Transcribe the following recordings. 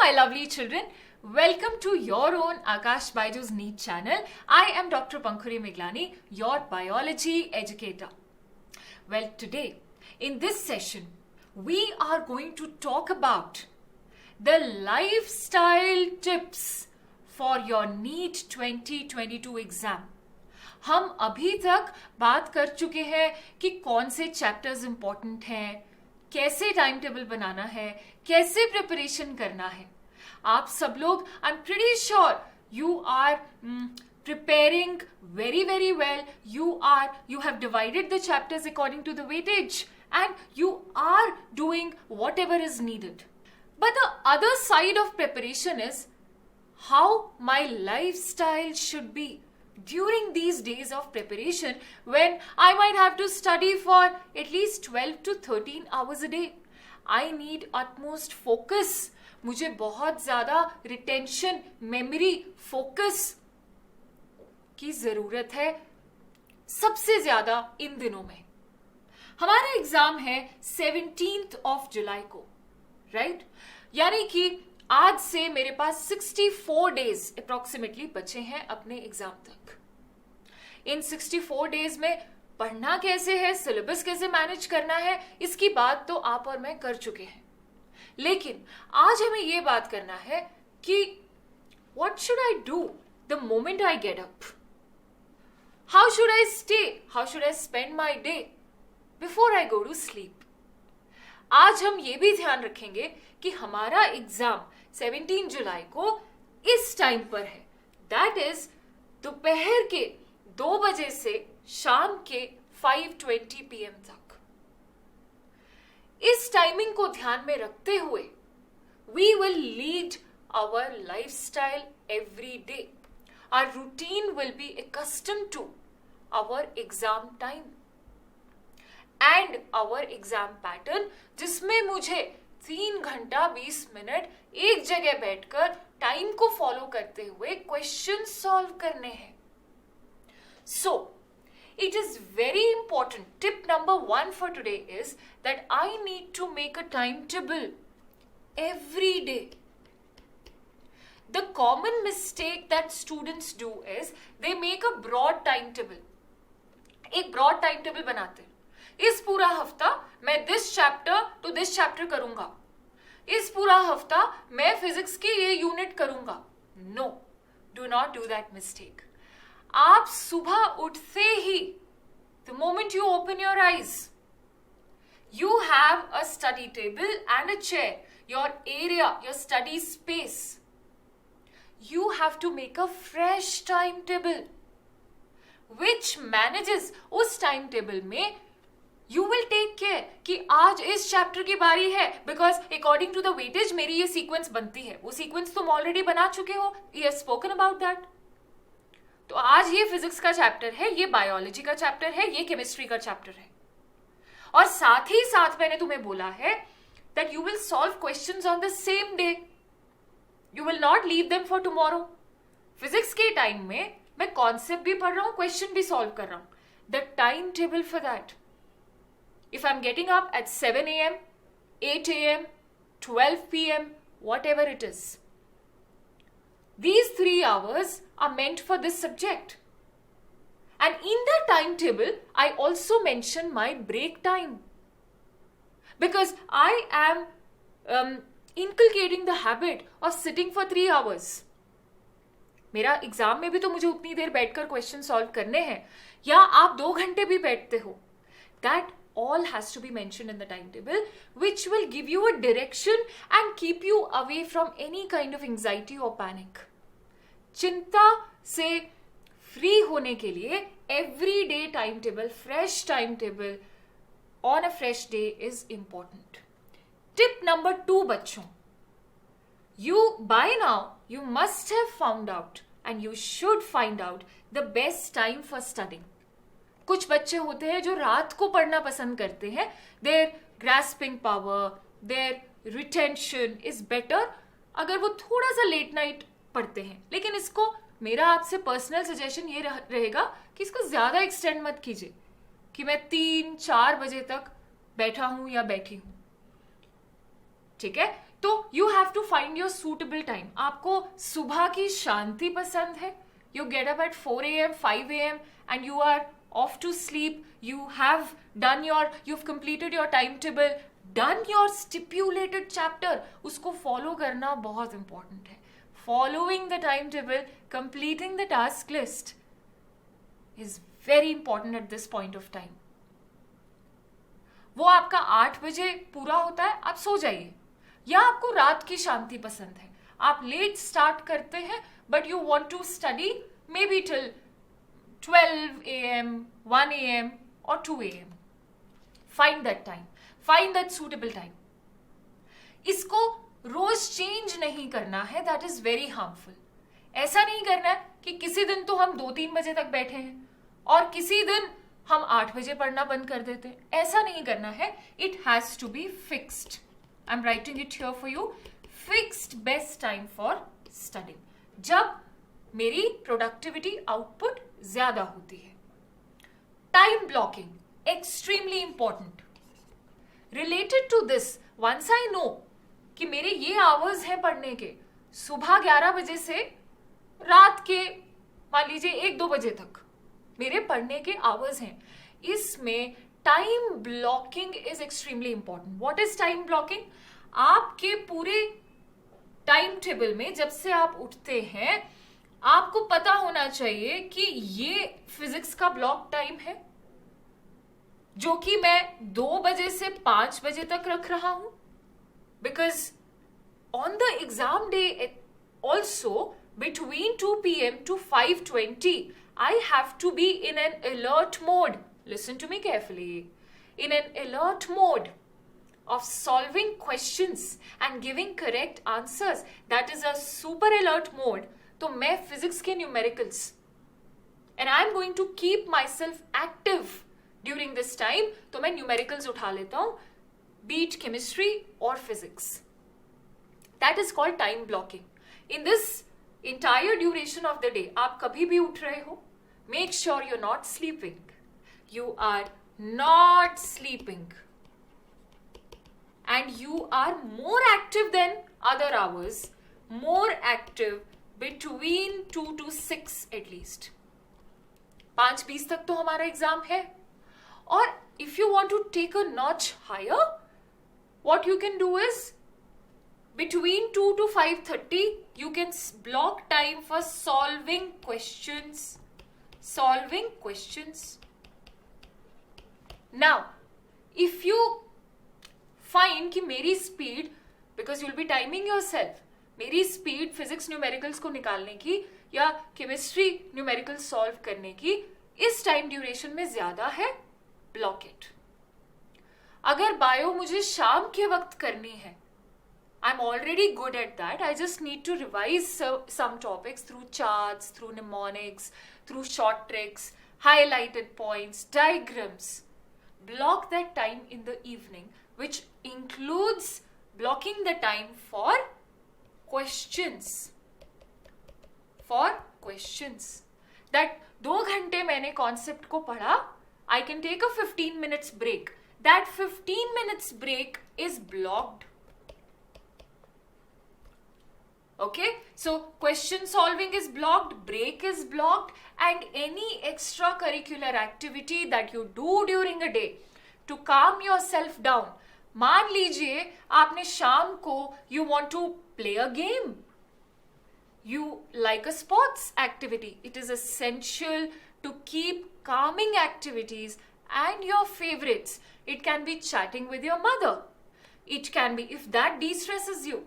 my lovely children. Welcome to your own Akash Baiju's NEET channel. I am Dr. Pankhuri Miglani, your biology educator. Well, today, in this session, we are going to talk about the lifestyle tips for your NEET 2022 exam. हम अभी तक बात कर चुके हैं कि कौन से चैप्टर्स इंपॉर्टेंट हैं, कैसे टाइम टेबल बनाना है, कैसे प्रिपरेशन करना है. आप सब लोग, I am pretty sure you are preparing very well. You have divided the chapters according to the weightage and you are doing whatever is needed. But the other side of preparation is how my lifestyle should be during these days of preparation when I might have to study for at least 12 to 13 hours a day. I need utmost focus. मुझे बहुत ज़्यादा retention, memory, focus की ज़रूरत है सबसे ज़्यादा इन दिनों में. हमारा एग्जाम है 17th of July को, राइट? यानी कि आज से मेरे पास 64 डेज अप्रोक्सीमेटली बचे हैं अपने एग्जाम तक. इन 64 डेज में पढ़ना कैसे है, सिलेबस कैसे मैनेज करना है, इसकी बात तो आप और मैं कर चुके हैं. लेकिन आज हमें ये बात करना है कि what should I do the moment I get up? How should I stay? How should I spend my day before I go to sleep? आज हम ये भी ध्यान रखेंगे कि हमारा एग्जाम 17 जुलाई को इस टाइम पर है. दैट इज दोपहर के 2 बजे से शाम के 5:20 PM तक. इस टाइमिंग को ध्यान में रखते हुए we will lead our lifestyle every day. Our routine will be accustomed to our exam time and our exam pattern, जिसमें मुझे 3 घंटा 20 मिनट एक जगह बैठकर टाइम को फॉलो करते हुए क्वेश्चन सॉल्व करने हैं. So, it is very important. Tip number 1 for today is that I need to make a timetable every day. The common mistake that students do is they make a broad timetable. एक broad timetable बनाते हैं. इस पूरा हफ्ता मैं this chapter to this chapter करूंगा. इस पूरा हफ्ता मैं फिजिक्स की ये यूनिट करूंगा. No, do not do that mistake. आप सुबह उठते ही, the moment you open your eyes, you have a study table and a chair, your area, your study space. You have to make a fresh timetable which manages उस timetable में you will take care कि आज इस chapter की बारी है because according to the weightage मेरी ये सीक्वेंस बनती है. वो सीक्वेंस तुम ऑलरेडी बना चुके हो. You have spoken about that. तो आज ये फिजिक्स का चैप्टर है, ये बायोलॉजी का चैप्टर है, ये केमिस्ट्री का चैप्टर है. और साथ ही साथ मैंने तुम्हें बोला है that you will solve questions on the same day. You will not leave them for tomorrow. Physics के टाइम में मैं कॉन्सेप्ट भी पढ़ रहा हूं, क्वेश्चन भी सॉल्व कर रहा हूं. The timetable for that. If I'm getting up at 7 AM, 8 AM, 12 PM, whatever it is, these 3 hours are meant for this subject. And in the timetable, I also mention my break time. Because I am inculcating the habit of sitting for 3 hours. मेरा exam में भी तो मुझे उतनी देर बैठकर question solve करने हैं, या आप 2 घंटे भी बैठते हो. That all has to be mentioned in the timetable, which will give you a direction and keep you away from any kind of anxiety or panic. चिंता से फ्री होने के लिए everyday timetable, fresh timetable on a fresh day is important. Tip number 2 बच्चों, by now you must have found out and you should find out the best time for studying. कुछ बच्चे होते हैं जो रात को पढ़ना पसंद करते हैं. Their grasping power, their retention is better अगर वो थोड़ा सा लेट नाइट पढ़ते हैं. लेकिन इसको मेरा आपसे पर्सनल सजेशन ये रहेगा कि इसको ज्यादा एक्सटेंड मत कीजिए कि मैं 3-4 बजे तक बैठा हूं या बैठी हूं. ठीक है? तो you have to find your suitable time. आपको सुबह की शांति पसंद है, you get up at 4 a.m., 5 a.m. and you are off to sleep. You've completed your timetable, done your stipulated chapter. उसको follow करना बहुत important है. Following the timetable, completing the task list is very important at this point of time. वो आपका 8 बजे पूरा होता है, आप सो जाइए. या आपको रात की शांति पसंद है, आप लेट स्टार्ट करते हैं but you want to study maybe till 12 a.m., 1 a.m. or 2 a.m. Find that time. Find that suitable time. इसको रोज चेंज नहीं करना है, that is very harmful. ऐसा नहीं करना है कि किसी दिन तो हम 2-3 बजे तक बैठे हैं और किसी दिन हम 8 बजे पढ़ना बंद कर देते हैं. ऐसा नहीं करना है. It has to be fixed. I'm writing it here for you. Fixed best time for studying. जब मेरी प्रोडक्टिविटी आउटपुट ज्यादा होती है. Time blocking extremely important. Related to this, once I know कि मेरे ये आवर्स हैं पढ़ने के, सुबह 11 बजे से रात के मान लीजिए 1-2 बजे तक मेरे पढ़ने के आवर्स हैं, इसमें time blocking is extremely important. What is time blocking? आपके पूरे टाइम टेबल में जब से आप उठते हैं आपको पता होना चाहिए कि ये फिजिक्स का ब्लॉक टाइम है जो कि मैं 2 बजे से 5 बजे तक रख रहा हूं. Because on the exam day also between 2 p.m. to 5:20 I have to be in an alert mode. Listen to me carefully. In an alert mode of solving questions and giving correct answers. That is a super alert mode. तो मैं physics के numericals and I am going to keep myself active during this time. तो मैं numericals उठा लेता हूँ, be it chemistry or physics. That is called time blocking. In this entire duration of the day, आप कभी भी उठ रहे हो, make sure you're not sleeping. You are not sleeping. And you are more active than other hours, more active between 2 to 6 at least. 5:20 तक तो हमारा exam है. और if you want to take a notch higher, what you can do is between 2 to 5:30 you can block time for solving questions. Now, if you find कि मेरी speed, because you'll be timing yourself, मेरी speed physics numericals को निकालने की या chemistry numericals solve करने की इस टाइम ड्यूरेशन में ज्यादा है, ब्लॉक इट. अगर बायो मुझे शाम के वक्त करनी है, I am already good at that. I just need to revise some topics through charts, through mnemonics, through short tricks, highlighted points, diagrams. Block that time in the evening, which includes blocking the time for questions. That 2 घंटे मैंने concept को पढ़ा, I can take a 15 minutes break. That 15 minutes break is blocked. Okay, so question solving is blocked, break is blocked, and any extracurricular activity that you do during a day to calm yourself down. मान लीजिए आपने शाम को you want to play a game, you like a sports activity. It is essential to keep calming activities and your favorites. It can be chatting with your mother. It can be, if that de-stresses you,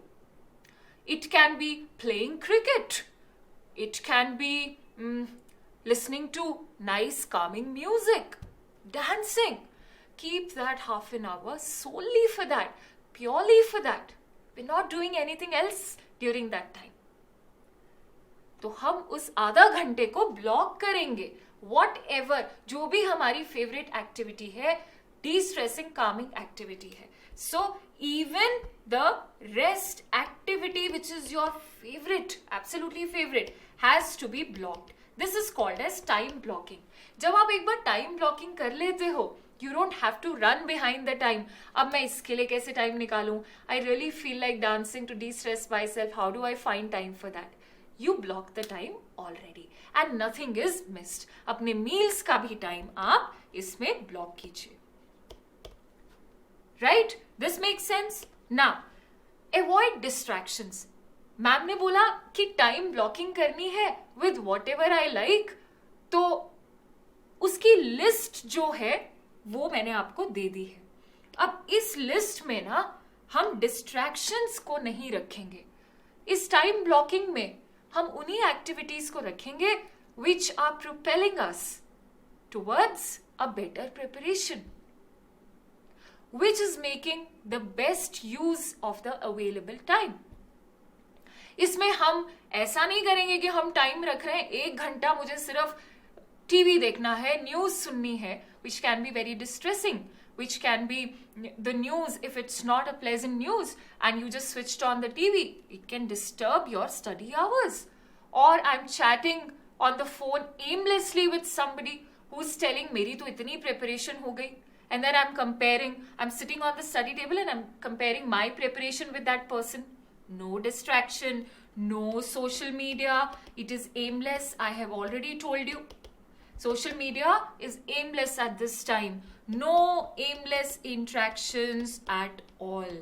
it can be playing cricket. It can be listening to nice calming music, dancing. Keep that half an hour solely for that, purely for that. We're not doing anything else during that time. तो हम उस आधा घंटे को block करेंगे. Whatever, जो भी हमारी फेवरेट एक्टिविटी है, de-stressing calming activity है. So even the rest activity which is your favorite, absolutely favorite, has to be blocked. This is called as time blocking. जब आप एक बार time blocking कर लेते हो, You don't have to run behind the time. अब मैं इसके लिए कैसे टाइम निकालूं? I really feel like dancing to de-stress myself. How do I find time for that? You block the time already and nothing is missed. अपने meals का भी time आप इसमें block कीजिए. Right? This makes sense? Now, avoid distractions. Ma'am ने बोला कि time blocking करनी है with whatever I like, तो उसकी लिस्ट जो है वो मैंने आपको दे दी है. अब इस लिस्ट में ना हम डिस्ट्रैक्शंस को नहीं रखेंगे. इस टाइम ब्लॉकिंग में हम उन्हीं एक्टिविटीज को रखेंगे which are propelling us towards a better preparation, which is making the best use of the available time. इसमें हम ऐसा नहीं करेंगे कि हम टाइम रख रहे हैं 1 घंटा मुझे सिर्फ टीवी देखना है, न्यूज सुननी है, which can be very distressing, which can be the news if it's not a pleasant news and you just switched on the TV, it can disturb your study hours. Or I'm chatting on the phone aimlessly with somebody who's telling मेरी तो इतनी preparation हो गई, and then I'm sitting on the study table and I'm comparing my preparation with that person. No distraction, no social media, it is aimless. I have already told you. Social media is aimless at this time. No aimless interactions at all.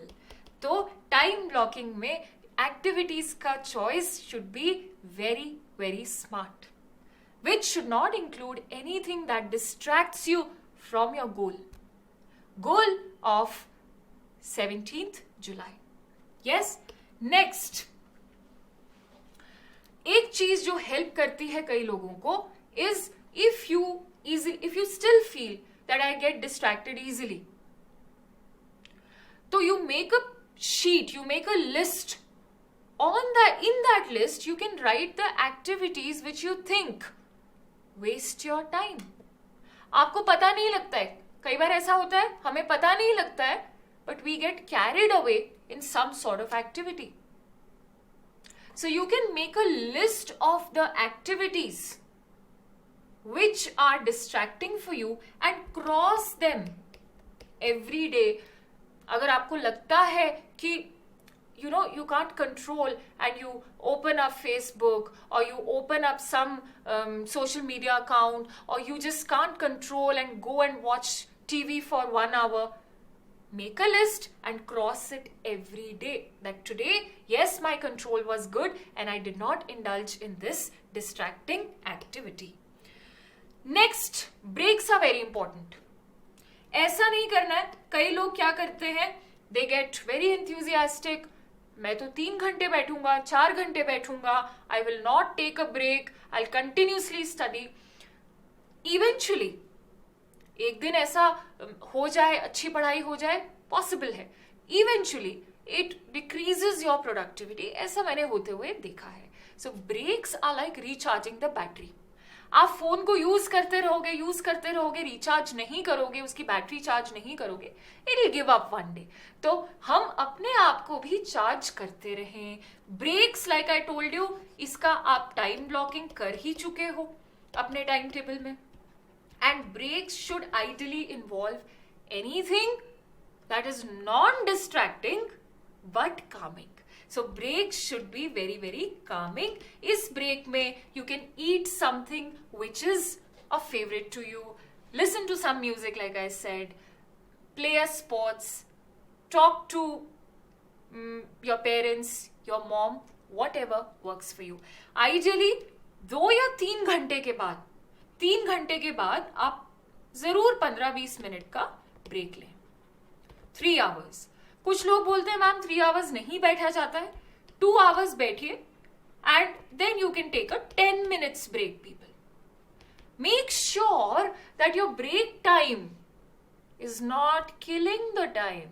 तो time blocking में activities का choice should be very, very smart, which should not include anything that distracts you from your goal. Goal of 17th July. Yes? Next. एक चीज जो help करती है कई लोगों को is if you still feel that I get distracted easily, so you make a sheet, you make a list. In that list you can write the activities which you think waste your time. आपको पता नहीं लगता है, कई बार ऐसा होता है हमें पता नहीं लगता है, but we get carried away in some sort of activity. So you can make a list of the activities which are distracting for you and cross them every day. अगर आपको लगता है कि you can't control and you open up Facebook or you open up some social media account, or you just can't control and go and watch TV for 1 hour, make a list and cross it every day. That today, yes, my control was good and I did not indulge in this distracting activity. Next, breaks are very important. ऐसा नहीं करना है. कई लोग क्या करते हैं, they get very enthusiastic. मैं तो 3 घंटे बैठूंगा, 4 घंटे बैठूंगा, I will not take a break, I'll continuously study. Eventually, एक दिन ऐसा हो जाए, अच्छी पढ़ाई हो जाए, पॉसिबल है. Eventually, it decreases your productivity. ऐसा मैंने होते हुए देखा है. So breaks are like recharging the battery. आप फोन को यूज करते रहोगे, रिचार्ज नहीं करोगे, उसकी बैटरी चार्ज नहीं करोगे, it will give up one day. तो हम अपने आप को भी चार्ज करते रहें. Breaks, like I told you, इसका आप टाइम ब्लॉकिंग कर ही चुके हो अपने टाइम टेबल में. And breaks should ideally involve anything that is non distracting but calming. So breaks should be very, very calming. इस break में you can eat something which is a favorite to you. Listen to some music like I said. Play a sports. Talk to your parents, your mom, whatever works for you. Ideally 2 या 3 घंटे के बाद आप जरूर 15-20 minute का break लें. 3 hours. कुछ लोग बोलते हैं मैम 3 hours नहीं बैठा जाता है. 2 hours बैठिए and then you can take a 10 minutes break, people. Make sure that your break time is not killing the time.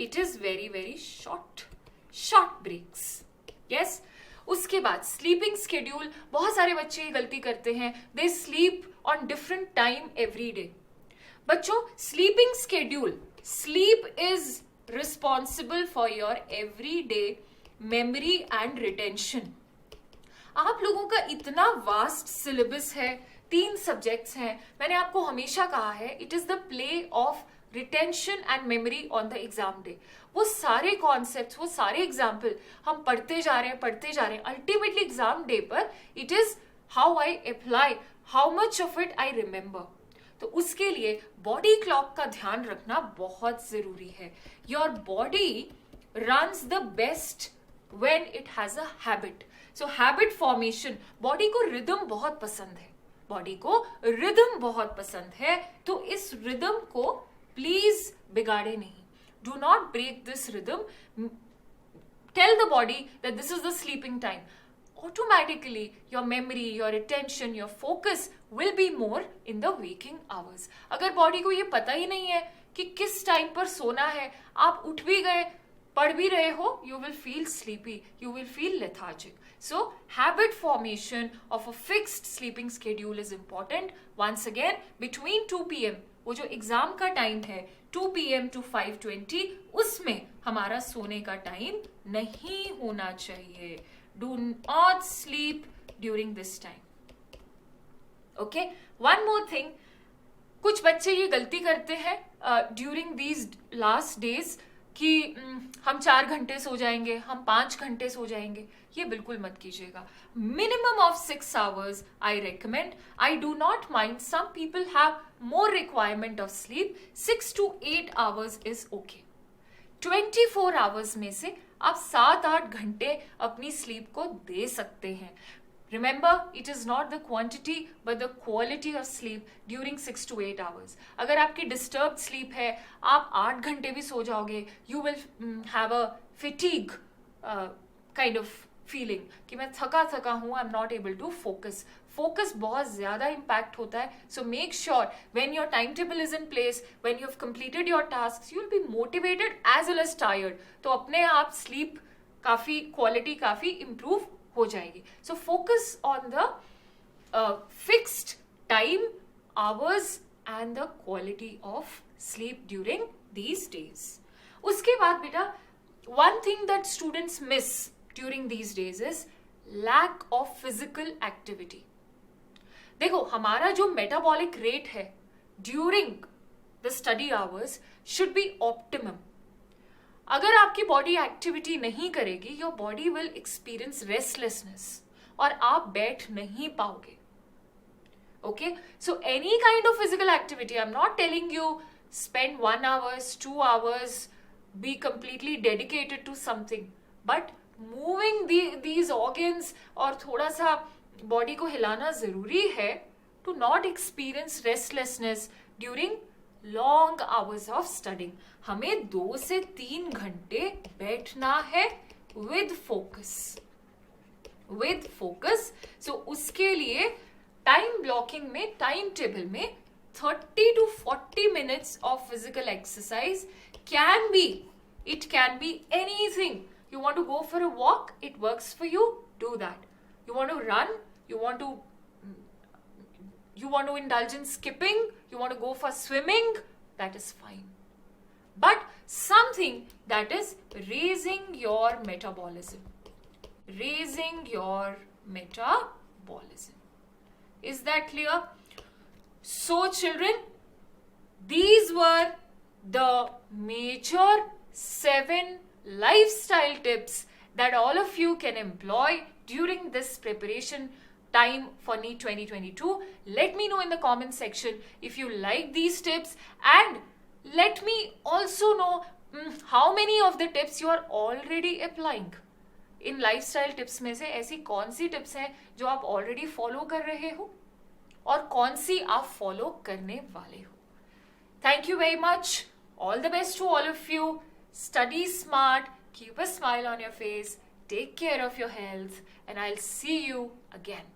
It is very, very short breaks. Yes? उसके बाद sleeping schedule. बहुत सारे बच्चे ये गलती करते हैं. They sleep on different time every day. बच्चों, sleeping schedule. Sleep is responsible for your everyday memory and retention. आप लोगों का इतना वास्ट सिलेबस है 3 सब्जेक्ट्स हैं, मैंने आपको हमेशा कहा है it is the play of retention and memory on the exam day. वो सारे कॉन्सेप्ट्स, वो सारे एग्जाम्पल हम पढ़ते जा रहे हैं, अल्टीमेटली एग्जाम डे पर it is how I apply, how much of it I remember. तो उसके लिए बॉडी क्लॉक का ध्यान रखना बहुत जरूरी है। Your body runs the best when it has a habit. So habit formation, body को रिदम बहुत पसंद है, तो इस रिदम को प्लीज बिगाड़े नहीं। Do not break this rhythm. Tell the body that this is the sleeping time. Automatically your memory, your attention, your focus will be more in the waking hours. अगर body को ये पता ही नहीं है कि किस टाइम पर सोना है, आप उठ भी गए, पढ़ भी रहे हो, you will feel sleepy, you will feel lethargic. So habit formation of a fixed sleeping schedule is important. Once again, between 2 p.m. वो जो एग्जाम का टाइम है 2 p.m. to 5:20, उसमें हमारा सोने का टाइम नहीं होना चाहिए। Do not sleep during this time. Okay? One more thing. कुछ बच्चे ये गलती करते हैं during these last days कि हम 4 घंटे सो जाएंगे, हम 5 घंटे सो जाएंगे। ये बिल्कुल मत कीजिएगा। Minimum of 6 hours I recommend. I do not mind. Some people have more requirement of sleep. 6 to 8 hours is okay. 24 hours में से आप 7-8 घंटे अपनी स्लीप को दे सकते हैं। Remember, it is not the quantity but the quality of sleep during 6 to 8 hours. अगर आपकी डिस्टर्ब्ड स्लीप है, आप 8 घंटे भी सो जाओगे, you will have a fatigue kind of feeling कि मैं थका थका हूं, I am not able to focus. Focus बहुत ज्यादा इम्पैक्ट होता है। So make sure when your time table is in place, when you have completed your task, you will be motivated as well as tired. तो अपने आप sleep काफी, quality काफी improve हो जाएगी। So focus on the fixed time, hours and the quality of sleep during these days. उसके बाद बेटा, one thing that students miss during these days is lack of physical activity. देखो, हमारा जो metabolic rate है during the study hours should be optimum. अगर आपकी body activity नहीं करेगी, your body will experience restlessness और आप बैठ नहीं पाओगे। Okay? So any kind of physical activity, I'm not telling you spend 1 hour, 2 hours, be completely dedicated to something, but moving these organs और थोड़ा सा बॉडी को हिलाना जरूरी है to not experience restlessness during long hours of studying. हमें 2 से 3 घंटे बैठना है विद फोकस। सो उसके लिए टाइम ब्लॉकिंग में, टाइम टेबल में 30 to 40 minutes of physical exercise can be, it can be anything. You want to go for a walk, it works for you, do that. You want to run, you want to indulge in skipping, you want to go for swimming, that is fine. But something that is raising your metabolism. Is that clear? So children, these were the major 7 lifestyle tips that all of you can employ during this preparation time for NEET 2022. Let me know in the comment section if you like these tips, and let me also know how many of the tips you are already applying. In lifestyle tips में से ऐसी कौन सी tips हैं जो आप already follow कर रहे हो और कौन सी आप follow करने वाले हो। Thank you very much. All the best to all of you. Study smart, keep a smile on your face, take care of your health, and I'll see you again.